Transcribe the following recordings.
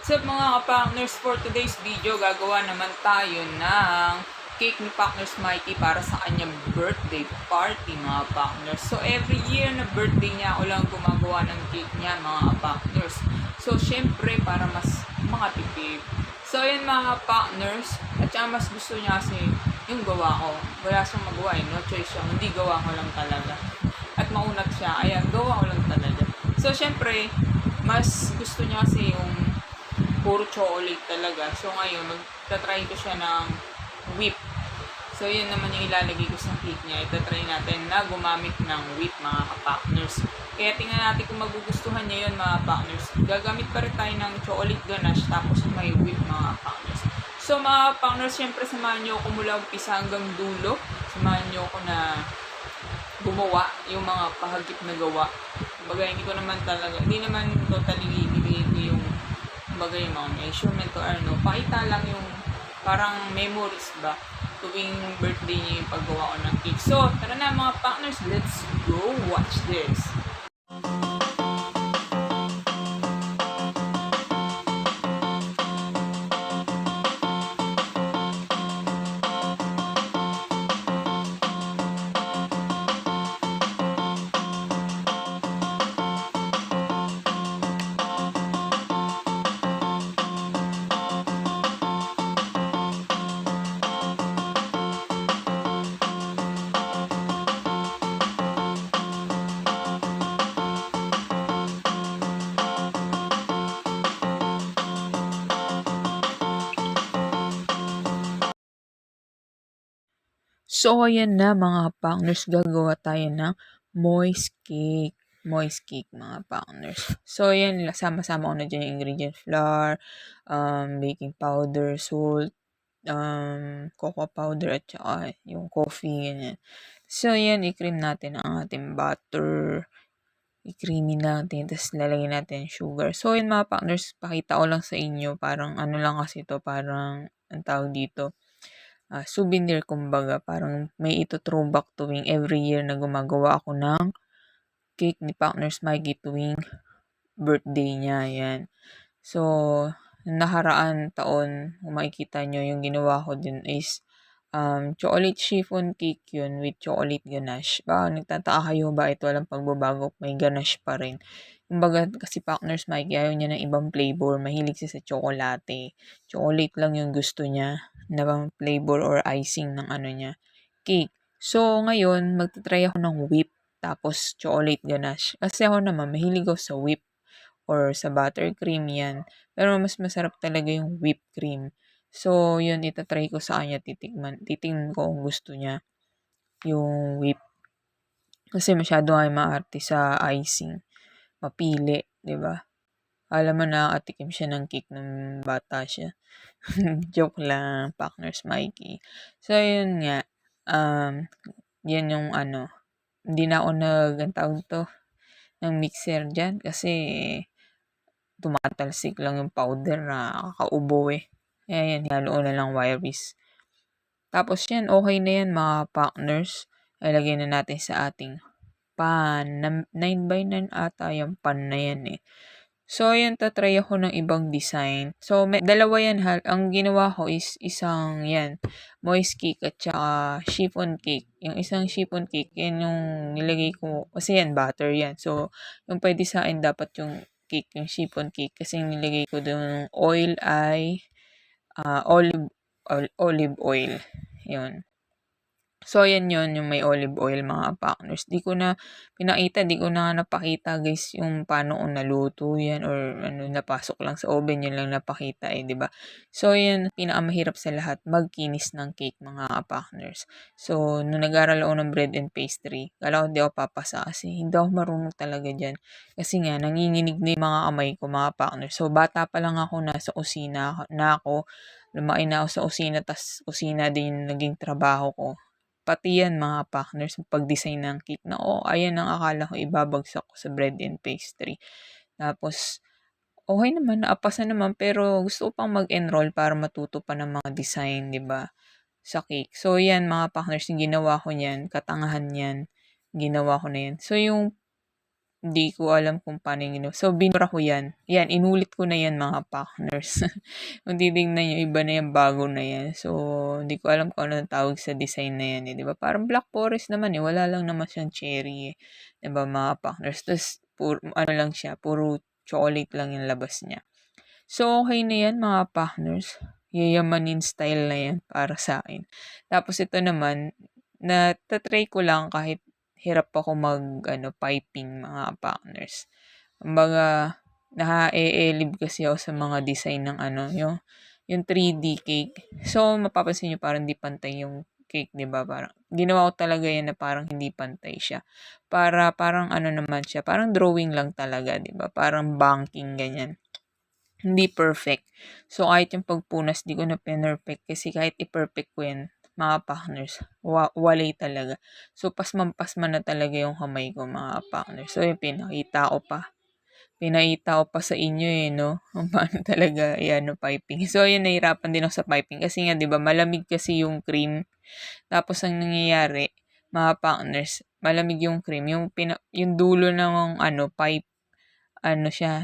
So mga ka-partners, for today's video, gagawa naman tayo ng cake ni Partners Mikey para sa kanyang birthday party mga partners. So every year na birthday niya, ako lang gumagawa ng cake niya mga partners. So syempre para mas makatipid. So yun mga partners, at saka mas gusto niya kasi yung gawa ko. Wala siyang magawa no choice siya, hindi gawa ko lang talaga. At maunat siya, ayan, gawa ko lang talaga. So syempre, mas gusto niya kasi yung puro chocolate talaga. So ngayon, magta-try ko siya ng whip. So yun naman yung ilalagay ko sa cake niya. Ita-try natin na gumamit ng whip mga ka-partners. Kaya tingnan natin kung magugustuhan niya yun mga partners. Gagamit pa rin tayo ng chocolate ganache tapos may whip mga partners. So mga partners, syempre samahan niyo ako mula umpisa hanggang dulo. Samahan niyo ako na gumawa yung mga pahagip na gawa. Kumbaga hindi ko naman talaga, hindi naman totally bibigay ko yung kumbaga yung mga measurement or ano. Pakita lang yung parang memories ba tuwing birthday niya yung paggawa ko ng cake. So, tara na mga partners, let's go watch this. So, ayan na mga partners, gagawa tayo ng moist cake. Moist cake mga partners. So, ayan, sama-sama ko na dyan yung ingredient flour, baking powder, salt, cocoa powder, at saka yung coffee, ganyan. So, ayan, i-cream natin ang ating butter. I-creamy natin, tapos lalagyan natin sugar. So, yun mga partners, pakita ko lang sa inyo, parang ano lang kasi to parang, ang tawag dito, souvenir kumbaga, parang may ito throwback tuwing every year na gumagawa ako ng cake ni Partners Mikey tuwing birthday niya, yan. So, nakaraan taon, kung makikita nyo, yung ginawa ko din is chocolate chiffon cake yun with chocolate ganache. Baka nagtataka kayo ba ito walang pagbabago, may ganache pa rin. Kumbaga kasi Partners Mikey ayaw niya ng ibang flavor, mahilig siya sa chocolate. Chocolate lang yung gusto niya na bang flavor or icing ng ano niya, cake. So ngayon, magta-try ako ng whip tapos chocolate ganache. Kasi ako naman mahilig ako sa whip or sa buttercream yan. Pero mas masarap talaga yung whipped cream. So, yun, itatry ko sa kanya, titingnan ko kung gusto niya yung whip. Kasi masyado nga maarte sa icing. Mapili, di ba? Alam mo na, nakatikim siya ng cake ng bata siya. Joke lang, Partners Mikey. So, yun nga. Yan yung ano. Hindi na ako ang tawag to, ng mixer dyan. Kasi, tumatalsik lang yung powder na kakaubo eh. Ayan, halo na lang wire whisk. Tapos yan, okay na yan mga partners. Ilagay na natin sa ating pan. 9x9 ata yung pan na yan eh. So, ayan, tatry ako ng ibang design. So, dalawa yan ha. Ang ginawa ko is isang, yan, moist cake at saka chiffon cake. Yung isang chiffon cake, yan yung nilagay ko. Kasi yan, butter yan. So, yung pwede sa akin dapat yung cake, yung chiffon cake. Kasi yung nilagay ko doon oil ay olive oil. Yun. So, ayan yun, yung may olive oil mga partners. Di ko na napakita guys yung paano ko naluto yan or ano, napasok lang sa oven, yun lang napakita eh, di ba? So, yan, pinakamahirap sa lahat, magkinis ng cake mga partners. So, nung nag-aral ako ng bread and pastry, kala ko hindi ako papasa kasi hindi ako marunong talaga dyan. Kasi nga, nanginginig na yung mga kamay ko mga partners. So, bata pa lang ako, nasa kusina na ako, lumaki na ako sa kusina, tas kusina din yung naging trabaho ko. Pati yan mga partners, pag-design ng cake na, ayan ang akala ko ibabagsak ko sa bread and pastry. Tapos, okay naman, naapasa naman, pero gusto ko pang mag-enroll para matuto pa ng mga design, di ba, sa cake. So, yan mga partners, yung ginawa ko niyan, katangahan yan, ginawa ko na yan. So, yung Hindi ko alam kung paano yung ginawa. So, binura ko yan. Yan, inulit ko na yan mga partners. Kung titignan nyo, iba na yan, bago na yan. So, hindi ko alam kung ano ang tawag sa design na yan. Diba? Parang Black Forest naman Wala lang naman siyang cherry Diba mga partners? Tapos, ano lang siya, puro chocolate lang yung labas niya. So, okay na yan mga partners. Yayamanin style na yan para sa akin. Tapos ito naman, natatry ko lang kahit hirap ako piping mga partners. Kumbaga, na-e-elib kasi ako sa mga design ng yung 3D cake. So, mapapansin nyo parang hindi pantay yung cake, di ba? Parang, ginawa ko talaga yan na parang hindi pantay siya. Parang naman siya, parang drawing lang talaga, di ba? Parang banking, ganyan. Hindi perfect. So, kahit yung pagpunas, di ko na perfect kasi kahit i-perfect ko yan, mga partners, walay talaga. So, pasman na talaga yung kamay ko, mga partners. So, yung pinakita ko pa sa inyo no? Kung paano talaga, piping. So, yun, nahirapan din ako sa piping. Kasi nga, di ba, malamig kasi yung cream. Tapos, ang nangyayari, mga partners, malamig yung cream. Yung dulo ng, pipe, siya,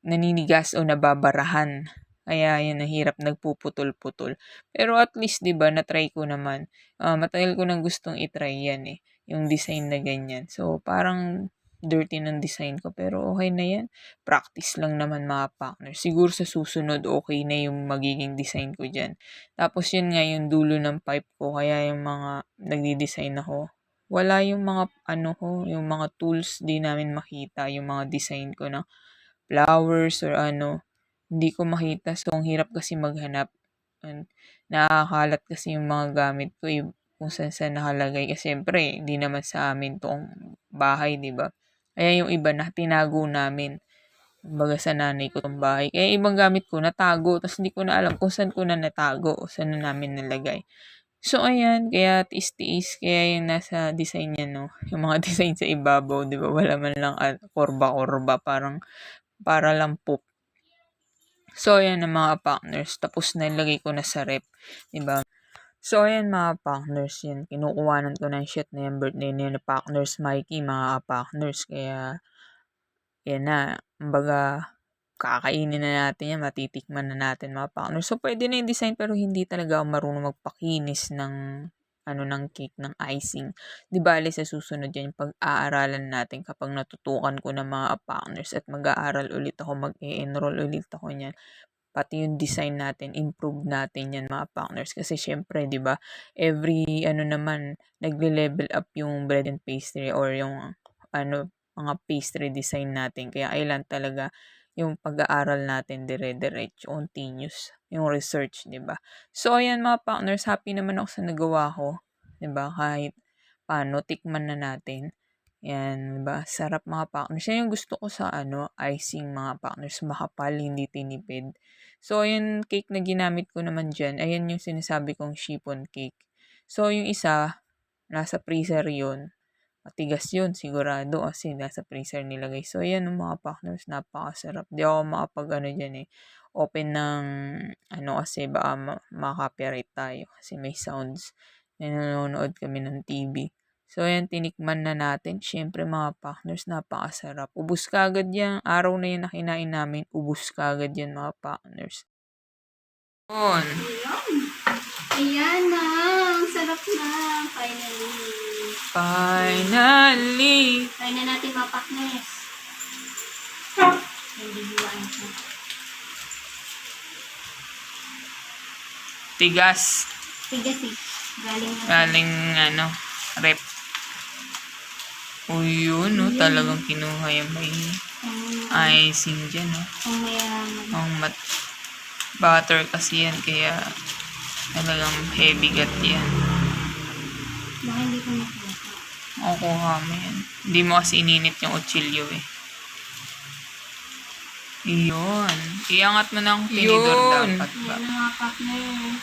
naninigas o nababarahan. Kaya yun, nahirap, nagpuputol-putol. Pero at least, di ba, na-try ko naman. Matagal ko nang gustong i-try yan yung design na ganyan. So, parang dirty ng design ko. Pero okay na yan. Practice lang naman mga partner. Siguro sa susunod, okay na yung magiging design ko dyan. Tapos yun nga, yung dulo ng pipe ko. Kaya yung mga nagdi-design ako, wala yung mga yung mga tools di namin makita yung mga design ko na flowers or hindi ko makita. So, ang hirap kasi maghanap. And, nakakalat kasi yung mga gamit ko kung saan nakalagay. Kasi syempre, hindi naman sa amin tong bahay, di ba? Kaya yung iba na tinago namin. Kumbaga sa nanay ko tong bahay. Kaya ibang gamit ko natago. Tapos hindi ko na alam kung saan ko na natago o saan na namin nalagay. So, ayan, kaya tiis-tiis, kaya yung nasa design niya, no? Yung mga design sa ibabaw, di ba? Wala man lang korba-korba, parang para lang poop. So, ayan ang mga partners. Tapos, nilagay ko na sa rep, di ba? So, ayan mga partners, yan. Kinukuhanan ko ng shit na yung birthday niya na partners Mikey, mga partners. Kaya, yan na. Kumbaga, kakainin na natin yan, matitikman na natin mga partners. So, pwede na yung design pero hindi talaga ako marunong magpakinis ng ng cake, ng icing. Di bale sa susunod yan, yung pag-aaralan natin kapag natutukan ko na mga partners at mag-aaral ulit ako, mag-e-enroll ulit ako niyan. Pati yung design natin, improve natin yan mga partners. Kasi syempre, di ba, every naman, nagle-level up yung bread and pastry or yung mga pastry design natin. Kaya kailan talaga yung pag-aaral natin dire-diretso, continuous, yung research, di ba? So, ayan mga partners, happy naman ako sa nagawa ko, di ba? Kahit paano, tikman na natin. Yan, diba? Sarap mga partners. Yan yung gusto ko sa icing mga partners. Makapal, hindi tinipid. So, yung cake na ginamit ko naman dyan, ayan yung sinasabi kong chiffon cake. So, yung isa, nasa freezer yun. Matigas yun, sigurado kasi nasa freezer nilagay. So, ayan yung mga partners, napakasarap. Di ako makapag dyan open ng kasi baka makaka-copyright tayo kasi may sounds. Nanonood kami ng TV. So, ayan, tinikman na natin. Siyempre, mga partners, napakasarap. Ubus ka agad yan. Araw na yun na kinain namin. Ubus ka agad yan, mga partners. On. Ayan na. Ang sarap na. Finally. Finally. Try na natin mga partners. Nagbibiwaan siya. Tigas. Tigas eh. Galing rep. Uy, yun, no? Talagang kinuha yung may icing dyan, no? Ang mayaman. Ang butter kasi yan, kaya talagang heavy gut yan. Baka hindi ko makuha. Makukuha mo yan. Hindi mo kasi ininit yung utsilyo, eh. Iyon. Iangat mo ng tinidor dapat ba? Ayan na mga partner.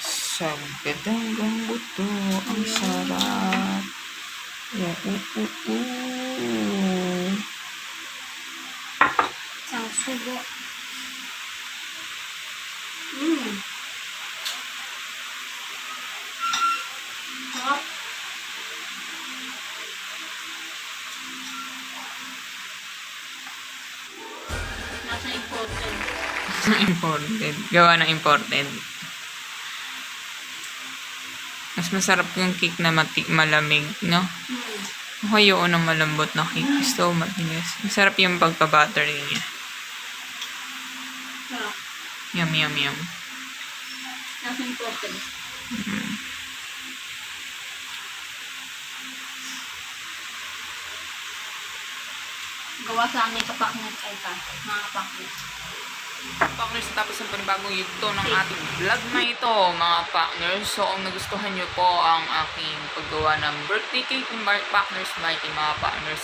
Sagad hanggang buto. Ang sarap. Isang sugo. Sarap. Imported. Gawa ng imported. Mas masarap yung cake na malamig, no? Ayaw ng malambot na cake. Gusto matigas. Masarap yung pagka-butter niya. Sarap. Yum, yum, yum. Nasa important. Gawa sa amin kapaknat ay ka. Mga kapaknat. Partners, tapos ang panibagong yugto ng ating vlog na ito, mga partners. So, kung nagustuhan nyo po ang aking paggawa ng birthday cake ng Partners Mighty, mga partners,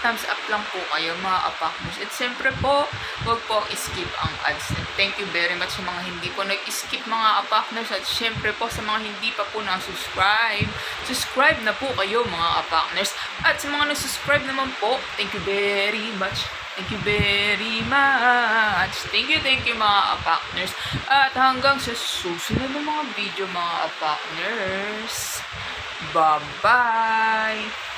thumbs up lang po kayo, mga partners. At siyempre po, huwag po skip ang ads. And thank you very much sa mga hindi po nag-skip, mga partners. At siyempre po, sa mga hindi pa po na-subscribe, subscribe na po kayo, mga partners. At sa mga nag-subscribe naman po, thank you very much. Thank you very much. Thank you mga partners. At hanggang sa susunod na mga video, mga partners. Bye-bye.